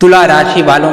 तुला राशि वालों,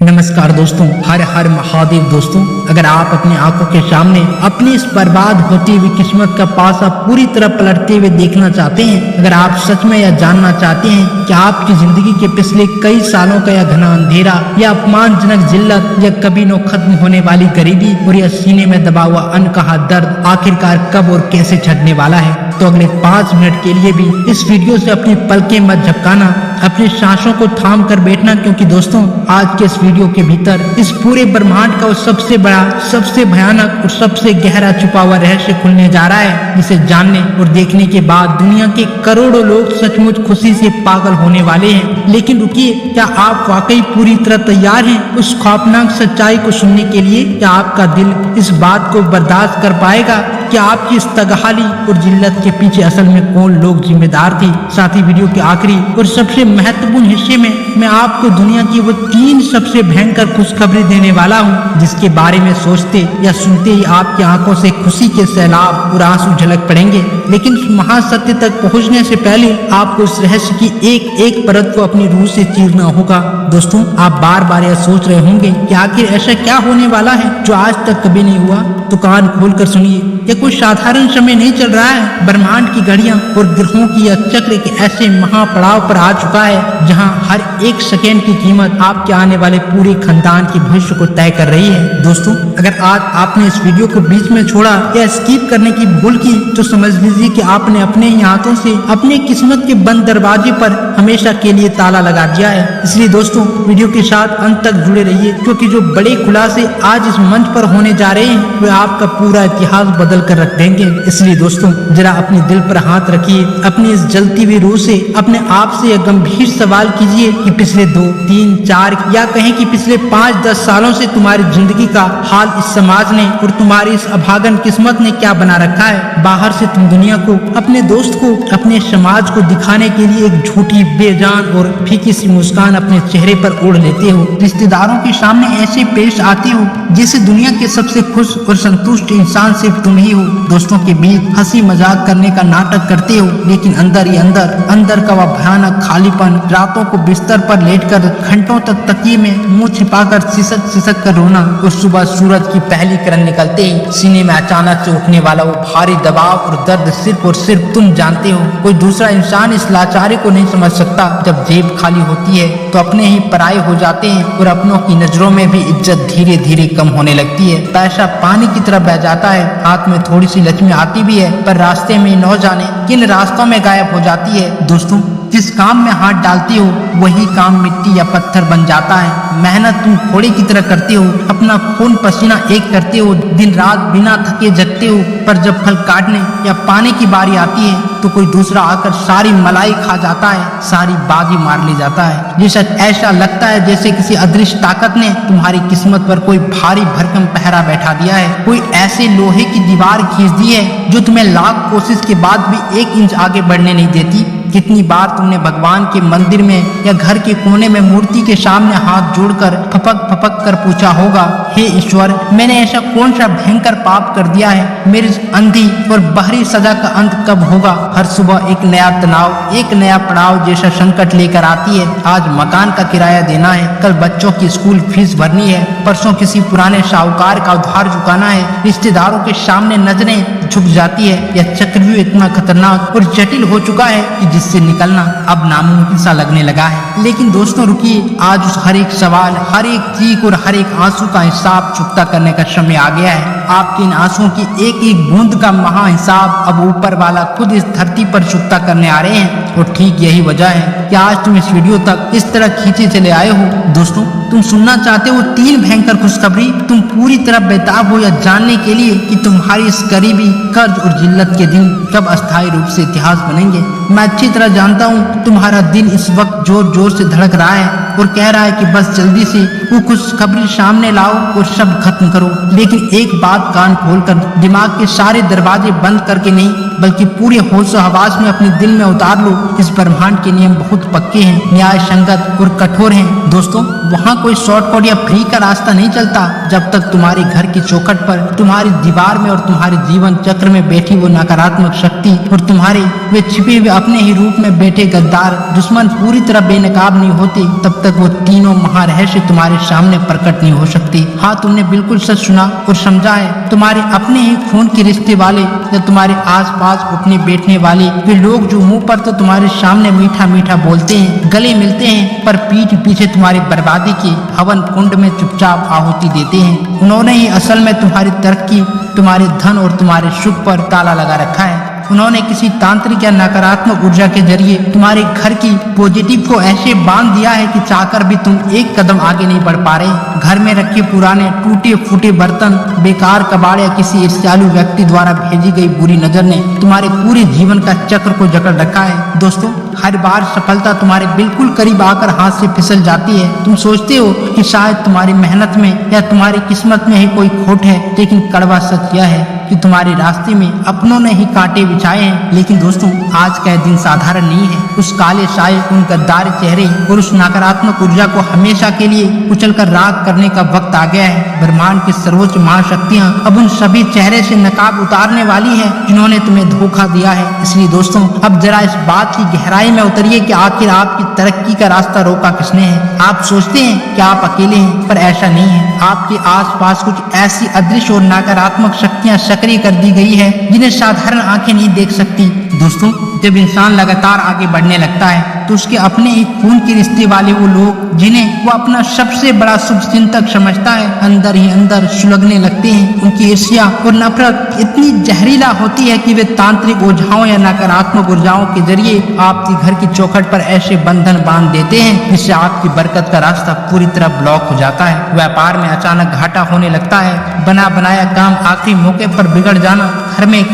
नमस्कार दोस्तों, हर हर महादेव दोस्तों। अगर आप अपनी आंखों के सामने अपनी इस बर्बाद होती हुई किस्मत का पासा पूरी तरह पलटते हुए देखना चाहते हैं, अगर आप सच में यह जानना चाहते हैं कि आपकी जिंदगी के पिछले कई सालों का यह घना अंधेरा या अपमानजनक जिल्लत या कभी न खत्म होने वाली गरीबी और यह सीने में दबा हुआ अनकहा दर्द आखिरकार कब और कैसे छटने वाला है, तो अगले 5 मिनट के लिए भी इस वीडियो से अपनी पलकें मत झपकाना, अपनी सांसों को थाम कर बैठना, क्योंकि दोस्तों आज के इस वीडियो के भीतर इस पूरे ब्रह्मांड का वो सबसे बड़ा, सबसे भयानक और सबसे गहरा छुपा हुआ रहस्य खुलने जा रहा है, जिसे जानने और देखने के बाद दुनिया के करोड़ों लोग सचमुच खुशी से पागल होने वाले हैं। लेकिन रुकिए, क्या आप वाकई पूरी तरह तैयार हैं उस खौफनाक सच्चाई को सुनने के लिए? क्या आपका दिल इस बात को बर्दाश्त कर पाएगा कि आपकी इस तगहाली और जिल्लत के पीछे असल में कौन लोग जिम्मेदार थे? साथ ही वीडियो के आखिरी और सबसे महत्वपूर्ण हिस्से में मैं आपको दुनिया की वो 3 सबसे भयंकर खुशखबरी देने वाला हूँ, जिसके बारे में सोचते या सुनते ही आपकी आंखों से खुशी के सैलाब और आंसू झलक पड़ेंगे। लेकिन उस महासत्य तक पहुँचने से पहले आपको इस रहस्य की एक एक परत को अपनी रूह से चीरना होगा। दोस्तों, आप बार बार यह सोच रहे होंगे कि आखिर ऐसा क्या होने वाला है जो आज तक कभी नहीं हुआ, तो कान खोलकर सुनिए। यह कोई साधारण समय नहीं चल रहा है। ब्रह्मांड की घड़ियां और ग्रहों की यह चक्र के ऐसे महापड़ाव पर आ चुका है जहां हर एक सेकेंड की कीमत आपके आने वाले पूरे खानदान के भविष्य को तय कर रही है। दोस्तों, अगर आज आपने इस वीडियो को बीच में छोड़ा या स्किप करने की भूल की, तो समझ लीजिए कि आपने अपने ही हाथों से अपने किस्मत के बंद दरवाजे पर हमेशा के लिए ताला लगा दिया है। इसलिए दोस्तों, वीडियो के साथ अंत तक जुड़े रहिए, क्योंकि जो बड़े खुलासे आज इस मंच पर होने जा रहे हैं वे आपका पूरा इतिहास बदल कर रख देंगे। इसलिए दोस्तों, जरा अपने दिल पर हाथ रखिए, अपनी इस जलती हुई रूह से अपने आप से यह गंभीर सवाल कीजिए कि पिछले 2, 3, 4 या कहें कि पिछले 5-10 सालों से तुम्हारी जिंदगी का हाल इस समाज ने और तुम्हारी इस अभागन किस्मत ने क्या बना रखा है। बाहर से तुम दुनिया को, अपने दोस्त को, अपने समाज को दिखाने के लिए एक झूठी, बेजान और फीकी सी मुस्कान अपने चेहरे पर ओढ़ लेते हो। रिश्तेदारों के सामने ऐसे पेश आते हो जैसे दुनिया के सबसे खुश और संतुष्ट इंसान सिर्फ तुम ही हो। दोस्तों के बीच हंसी मजाक करने का नाटक करते हो, लेकिन अंदर ही अंदर का वह भयानक खालीपन, रातों को बिस्तर पर लेटकर घंटों तक तकिए में मुंह छिपाकर सिसक कर रोना, और सुबह सूरज की पहली किरण निकलते ही सीने में अचानक से उठने वाला वो भारी दबाव और दर्द सिर्फ और सिर्फ तुम जानते हो। कोई दूसरा इंसान इस लाचारी को नहीं समझ सकता। जब जेब खाली होती है तो अपने ही पराये हो जाते हैं और अपनों की नजरों में भी इज्जत धीरे धीरे कम होने लगती है। पैसा पानी की तरह बह जाता है, हाथ में थोड़ी सी लक्ष्मी आती भी है, पर रास्ते में न जाने किन रास्तों में गायब हो जाती है। दोस्तों, जिस काम में हाथ डालते हो वही काम मिट्टी या पत्थर बन जाता है। मेहनत तुम घोड़े की तरह करते हो, अपना खून पसीना एक करते हो, दिन रात बिना थके जगते हो, पर जब फल काटने या पाने की बारी आती है तो कोई दूसरा आकर सारी मलाई खा जाता है, सारी बाजी मार ले जाता है। जैसा ऐसा लगता है जैसे किसी अदृश्य ताकत ने तुम्हारी किस्मत पर कोई भारी भरकम पहरा बैठा दिया है, कोई ऐसे लोहे की दीवार खींच दी है जो तुम्हें लाख कोशिश के बाद भी 1 इंच आगे बढ़ने नहीं देती। कितनी बार तुमने भगवान के मंदिर में या घर के कोने में मूर्ति के सामने हाथ जोड़कर फपक कर पूछा होगा, हे ईश्वर, मैंने ऐसा कौन सा भयंकर पाप कर दिया है, मेरी अंधी और बाहरी सजा का अंत कब होगा? हर सुबह एक नया तनाव, एक नया पड़ाव जैसा संकट लेकर आती है। आज मकान का किराया देना है, कल बच्चों की स्कूल फीस भरनी है, परसों किसी पुराने साहूकार का उधार चुकाना है, रिश्तेदारों के सामने नजरें झुक जाती है। यह चक्रव्यूह इतना खतरनाक और जटिल हो चुका है कि जिससे निकलना अब नामुमकिन सा लगने लगा है। लेकिन दोस्तों रुकिए, आज उस हर एक सवाल, हर एक चीख और हर एक आंसू का हिसाब चुकता करने का समय आ गया है। आपके इन आंसुओं की एक एक बूंद का महा हिसाब अब ऊपर वाला खुद इस धरती पर चुकता करने आ रहे हैं। और ठीक यही वजह है कि आज तुम इस वीडियो तक इस तरह खींचे चले आए हो। दोस्तों, तुम सुनना चाहते हो 3 भयंकर खुशखबरी? तुम पूरी तरह बेताब हो यह जानने के लिए कि तुम्हारी इस गरीबी, कर्ज और जिल्लत के दिन कब अस्थायी रूप से इतिहास बनेंगे। मैं अच्छी तरह जानता हूँ तुम्हारा दिल इस वक्त जोर जोर से धड़क रहा है और कह रहा है कि बस जल्दी से वो खुशखबरी सामने लाओ और सब खत्म करो। लेकिन एक बात कान खोलकर, दिमाग के सारे दरवाजे बंद करके नहीं, बल्कि पूरे होशो हवास में अपने दिल में उतार लो। इस ब्रह्मांड के नियम बहुत पक्के हैं, न्याय संगत और कठोर हैं। दोस्तों, वहाँ कोई शॉर्टकट या फ्री का रास्ता नहीं चलता। जब तक तुम्हारे घर की चौखट पर, तुम्हारी दीवार में और तुम्हारे जीवन चक्र में बैठी वो नकारात्मक शक्ति और तुम्हारे वे छिपे हुए अपने ही रूप में बैठे गद्दार दुश्मन पूरी तरह बेनकाब नहीं होते, तब तक वो तीनों महारहस्य तुम्हारे सामने प्रकट नहीं हो सकती। हाँ, तुमने बिल्कुल सच सुना और समझा है। तुम्हारे अपने ही खून के रिश्ते वाले या तुम्हारे आसपास उठने बैठने वाले वे लोग जो मुंह पर तो तुम्हारे सामने मीठा मीठा बोलते हैं, गले मिलते हैं, पर पीठ पीछे तुम्हारी बर्बादी के हवन कुंड में चुपचाप आहुति देते हैं, उन्होंने ही असल में तुम्हारी तरक्की, तुम्हारे धन और तुम्हारे सुख पर ताला लगा रखा है। उन्होंने किसी तांत्रिक या नकारात्मक ऊर्जा के जरिए तुम्हारे घर की पॉजिटिव को ऐसे बांध दिया है कि चाहकर भी तुम एक कदम आगे नहीं बढ़ पा रहे। घर में रखे पुराने टूटे फूटे बर्तन, बेकार कबाड़ या किसी ईर्ष्यालु व्यक्ति द्वारा भेजी गई बुरी नजर ने तुम्हारे पूरे जीवन का चक्र को जकड़ रखा है। दोस्तों, हर बार सफलता तुम्हारे बिल्कुल करीब आकर हाथ से फिसल जाती है। तुम सोचते हो कि शायद तुम्हारी मेहनत में या तुम्हारी किस्मत में ही कोई खोट है, लेकिन कड़वा सच यह है कि तुम्हारे रास्ते में अपनों ने ही कांटे बिछाए हैं। लेकिन दोस्तों, आज का दिन साधारण नहीं है। उस काले साए, उन गद्दार चेहरे और उस नकारात्मक ऊर्जा को हमेशा के लिए कुचलकर राख करने का वक्त आ गया है। ब्रह्मांड की सर्वोच्च महाशक्तियां अब उन सभी चेहरे से नकाब उतारने वाली है जिन्होंने तुम्हें धोखा दिया है। इसलिए दोस्तों, अब जरा इस बात की गहराई में उतरिए कि आखिर आपकी तरक्की का रास्ता रोका किसने है। आप सोचते हैं कि आप अकेले हैं, पर ऐसा नहीं है। आपके आसपास कुछ ऐसी अदृश्य और नकारात्मक शक्तियां सक्रिय कर दी गई है जिन्हें साधारण आंखें नहीं देख सकती। दोस्तों, जब इंसान लगातार आगे बढ़ने लगता है तो उसके अपने ही खून के रिश्ते वाले वो लोग जिन्हें वो अपना सबसे बड़ा शुभ चिंतक समझता है, अंदर ही अंदर सुलगने लगते हैं। उनकी ईर्ष्या और नफरत इतनी जहरीला होती है कि वे तांत्रिक ओझाओं या नकारात्मक ऊर्जाओं के जरिए आपके घर की चौखट पर ऐसे बंधन बांध देते हैं जिससे आपकी बरकत का रास्ता पूरी तरह ब्लॉक हो जाता है। व्यापार में अचानक घाटा होने लगता है, बना बनाया काम आखिरी मौके पर बिगड़ जाना, घर में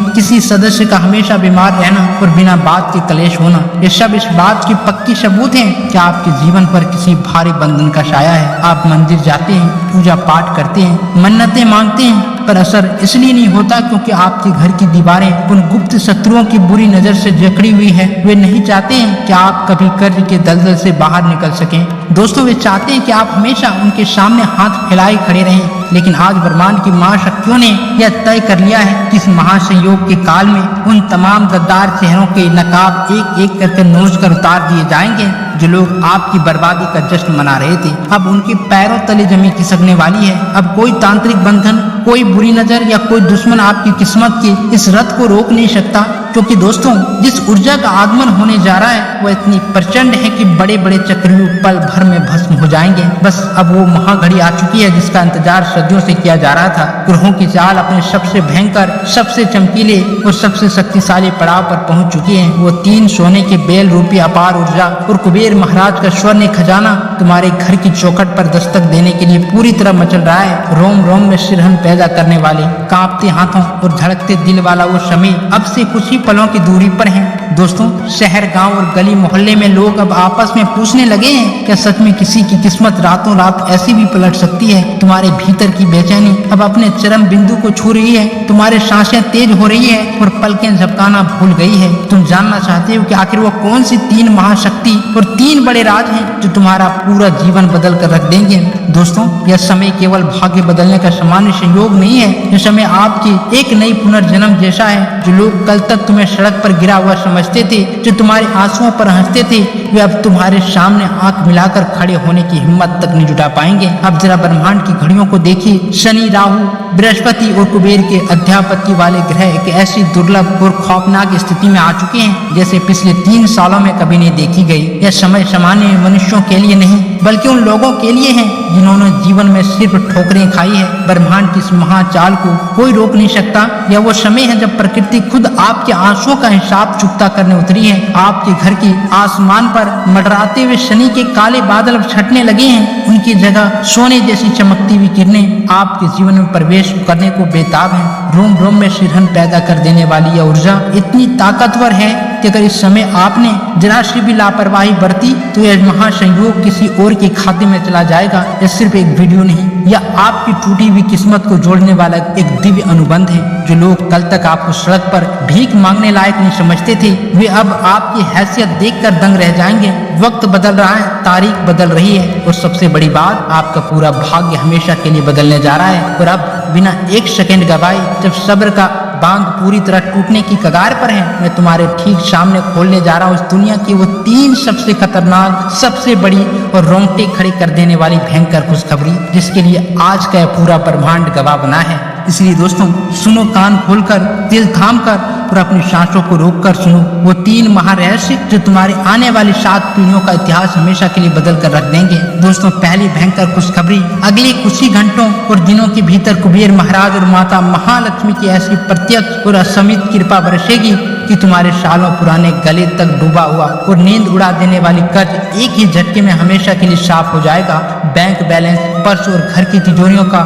किसी सदस्य का हमेशा बीमार रहना और बिना बात के कलेश होना, ये सब इस बात की पक्की सबूत हैं कि आपके जीवन पर किसी भारी बंधन का साया है। आप मंदिर जाते हैं, पूजा पाठ करते हैं, मन्नतें मांगते हैं, पर असर इसलिए नहीं होता क्योंकि आपके घर की दीवारें उन गुप्त शत्रुओं की बुरी नजर से जकड़ी हुई है। वे नहीं चाहते हैं कि आप कभी कर्ज के दलदल से बाहर निकल सकें। दोस्तों, वे चाहते हैं कि आप हमेशा उनके सामने हाथ फैलाए खड़े रहें। लेकिन आज ब्रह्मांड की महाशक्तियों ने यह तय कर लिया है कि इस महासंयोग के काल में उन तमाम गद्दार चेहरों के नकाब एक एक करके नोच कर उतार दिए जाएंगे। जो लोग आपकी बर्बादी का जश्न मना रहे थे, अब उनके पैरों तले जमीन खिसकने वाली है। अब कोई तांत्रिक बंधन, कोई बुरी नजर या कोई दुश्मन आपकी किस्मत के इस रथ को रोक नहीं सकता, क्योंकि दोस्तों, जिस ऊर्जा का आगमन होने जा रहा है वह इतनी प्रचंड है कि बड़े बड़े चक्रव्यूह पल भर में भस्म हो जाएंगे। बस अब वो महाघड़ी आ चुकी है जिसका इंतजार सदियों से किया जा रहा था। ग्रहों की चाल अपने सबसे भयंकर, सबसे चमकीले और सबसे शक्तिशाली पड़ाव पर पहुंच चुकी है। वो 3 सोने के बेल रूपी अपार ऊर्जा और कुबेर महाराज का स्वर्ण खजाना तुम्हारे घर की चौखट पर दस्तक देने के लिए पूरी तरह मचल रहा है। रोम रोम में सिरहन पैदा करने वाले, कांपते हाथों और धड़कते दिल वाला वो समय अब से कुछ ही पलों की दूरी पर है। दोस्तों, शहर, गांव और गली मोहल्ले में लोग अब आपस में पूछने लगे हैं, क्या सच में किसी की किस्मत रातों रात ऐसी भी पलट सकती है। तुम्हारे भीतर की बेचैनी अब अपने चरम बिंदु को छू रही है, तुम्हारे सांसें तेज हो रही है और पलकें झपकाना भूल गई है। तुम जानना चाहते हो कि आखिर वो कौन सी 3 महाशक्ति और 3 बड़े राज हैं जो तुम्हारा पूरा जीवन बदल कर रख देंगे। दोस्तों, यह समय केवल भाग्य बदलने का सामान्य संयोग नहीं है। यह समय आपकी एक नई पुनर्जन्म जैसा है। जो लोग कल तक तुम्हें सड़क पर गिरा हुआ समझते थे, जो तुम्हारे आंसुओं पर हंसते थे, वे अब तुम्हारे सामने आंख मिलाकर खड़े होने की हिम्मत तक नहीं जुटा पाएंगे। अब जरा ब्रह्मांड की घड़ियों को देखिए। शनि, राहु, बृहस्पति और कुबेर के अध्यापत्य वाले ग्रह एक ऐसी दुर्लभ और खौफनाक स्थिति में आ चुके हैं जैसे पिछले 3 सालों में कभी नहीं देखी गई। यह समय सामान्य मनुष्यों के लिए नहीं बल्कि उन लोगों के लिए है जिन्होंने जीवन में सिर्फ ठोकरें खाई है। ब्रह्मांड की इस महाचाल को कोई रोक नहीं सकता। यह वो समय है जब प्रकृति खुद आपके आंसुओं का हिसाब चुकता करने उतरी है। आपके घर के आसमान पर मंडराते हुए शनि के काले बादल अब छटने लगे हैं। उनकी जगह सोने जैसी चमकती हुई किरणें आपके जीवन में प्रवेश प्रवेश करने को बेताब हैं। रोम रोम में शिरहन पैदा कर देने वाली यह ऊर्जा इतनी ताकतवर है कि अगर इस समय आपने जरा सी भी लापरवाही बरती तो यह महासंयोग किसी और के खाते में चला जाएगा। यह सिर्फ एक वीडियो नहीं, यह आपकी टूटी हुई किस्मत को जोड़ने वाला एक दिव्य अनुबंध है। जो लोग कल तक आपको सड़क पर भीख मांगने लायक नहीं समझते थे, वे अब आपकी हैसियत देखकर दंग रह जाएंगे। वक्त बदल रहा है, तारीख बदल रही है और सबसे बड़ी बात, आपका पूरा भाग्य हमेशा के लिए बदलने जा रहा है। और अब बिना एक सेकंड गवाए, जब सब्र का बांध पूरी तरह टूटने की कगार पर है, मैं तुम्हारे ठीक सामने खोलने जा रहा हूँ इस दुनिया की वो 3 सबसे खतरनाक, सबसे बड़ी और रोंगटे खड़े कर देने वाली भयंकर खुशखबरी, जिसके लिए आज का पूरा ब्रह्मांड गवाह बना है। इसलिए दोस्तों सुनो, कान खोलकर, दिल थामकर और अपनी सांसों को रोककर सुनो वो 3 महारहस्य जो तुम्हारे आने वाली 7 पीढ़ियों का इतिहास हमेशा के लिए बदल कर रख देंगे। दोस्तों, पहली भयंकर खुशखबरी, अगले कुछ ही घंटों और दिनों के भीतर कुबेर महाराज और माता महालक्ष्मी की ऐसी प्रत्यक्ष और असीमित कृपा बरसेगी कि तुम्हारे सालों पुराने गले तक डूबा हुआ और नींद उड़ा देने वाली कर्ज एक ही झटके में हमेशा के लिए साफ हो जाएगा। बैंक बैलेंस, पर्स और घर की तिजोरियों का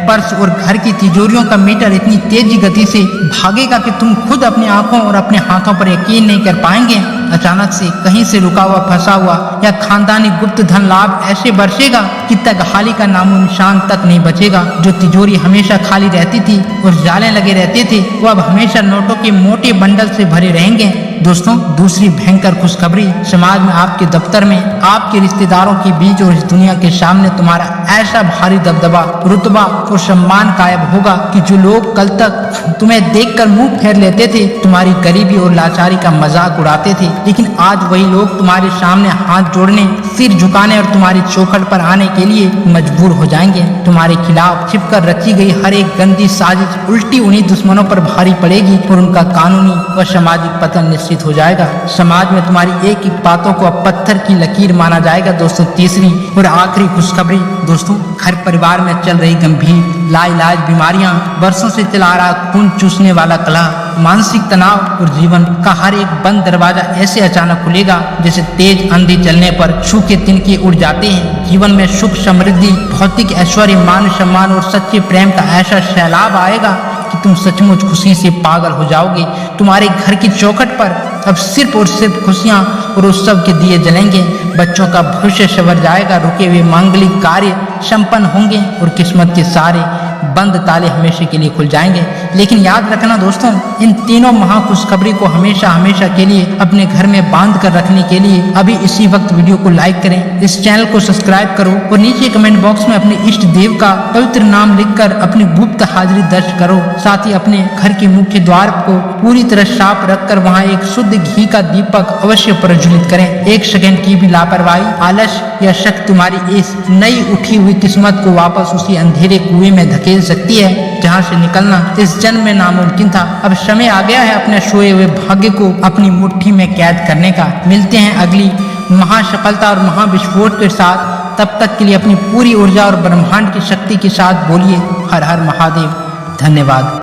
पर्स और घर की तिजोरियों का मीटर इतनी तेजी गति से भागेगा कि तुम खुद अपनी आंखों और अपने हाथों पर यकीन नहीं कर पाएंगे। अचानक से कहीं से रुका हुआ, फंसा हुआ या खानदानी गुप्त धन लाभ ऐसे बरसेगा कि तगहाली का नामो निशान तक नहीं बचेगा। जो तिजोरी हमेशा खाली रहती थी और जाले लगे रहते थे, वो अब हमेशा नोटों के मोटे बंडल से भरे रहेंगे। दोस्तों, दूसरी भयंकर खुशखबरी, समाज में, आपके दफ्तर में, आपके रिश्तेदारों के बीच और इस दुनिया के सामने तुम्हारा ऐसा भारी दबदबा, रुतबा और सम्मान कायम होगा कि जो लोग कल तक तुम्हें देखकर मुंह फेर लेते थे, तुम्हारी गरीबी और लाचारी का मजाक उड़ाते थे, लेकिन आज वही लोग तुम्हारे सामने हाथ जोड़ने, सिर झुकाने और तुम्हारी चौखट पर आने के लिए मजबूर हो जाएंगे। तुम्हारे खिलाफ छिपकर रची गई हर एक गंदी साजिश उल्टी उन्हीं दुश्मनों पर भारी पड़ेगी और उनका कानूनी व सामाजिक पतन निश्चित हो जाएगा। समाज में तुम्हारी एक एक बातों को अब पत्थर की लकीर माना जाएगा। दोस्तों, तीसरी और आखिरी खुशखबरी, दोस्तों, घर परिवार में चल रही गंभीर लाइलाज बीमारियां, वर्षों से चला रहा खून चूसने वाला कलह, मानसिक तनाव और जीवन का हर एक बंद दरवाजा ऐसे अचानक खुलेगा जैसे तेज आंधी चलने पर सूखे तिनके उड़ जाते हैं। जीवन में सुख, समृद्धि, भौतिक ऐश्वर्य, मान सम्मान और सच्चे प्रेम का ऐसा सैलाब आएगा कि तुम सचमुच खुशी से पागल हो जाओगे। तुम्हारे घर की चौखट पर अब सिर्फ और सिर्फ खुशियां और उत्सव के दिए जलेंगे। बच्चों का भविष्य संवर जाएगा, रुके हुए मांगलिक कार्य संपन्न होंगे और किस्मत के सारे बंद ताले हमेशा के लिए खुल जाएंगे। लेकिन याद रखना दोस्तों, इन तीनों महा खुशखबरी को हमेशा हमेशा के लिए अपने घर में बांध कर रखने के लिए अभी इसी वक्त वीडियो को लाइक करें, इस चैनल को सब्सक्राइब करो और नीचे कमेंट बॉक्स में अपने इष्ट देव का पवित्र नाम लिखकर अपनी गुप्त हाजिरी दर्ज करो। साथ ही अपने घर के मुख्य द्वार को पूरी तरह साफ रखकर वहाँ एक शुद्ध घी का दीपक अवश्य प्रज्वलित करें। एक सेकंड की भी लापरवाही, आलस्य या शक तुम्हारी इस नई उठी हुई किस्मत को वापस उसी अंधेरे कुएं में धकेल सकती है जहां से निकलना इस जन्म में नामुमकिन था। अब समय आ गया है अपने सोए हुए भाग्य को अपनी मुट्ठी में कैद करने का। मिलते हैं अगली महासफलता और महाविस्फोट के साथ। तब तक के लिए अपनी पूरी ऊर्जा और ब्रह्मांड की शक्ति के साथ बोलिए हर हर महादेव। धन्यवाद।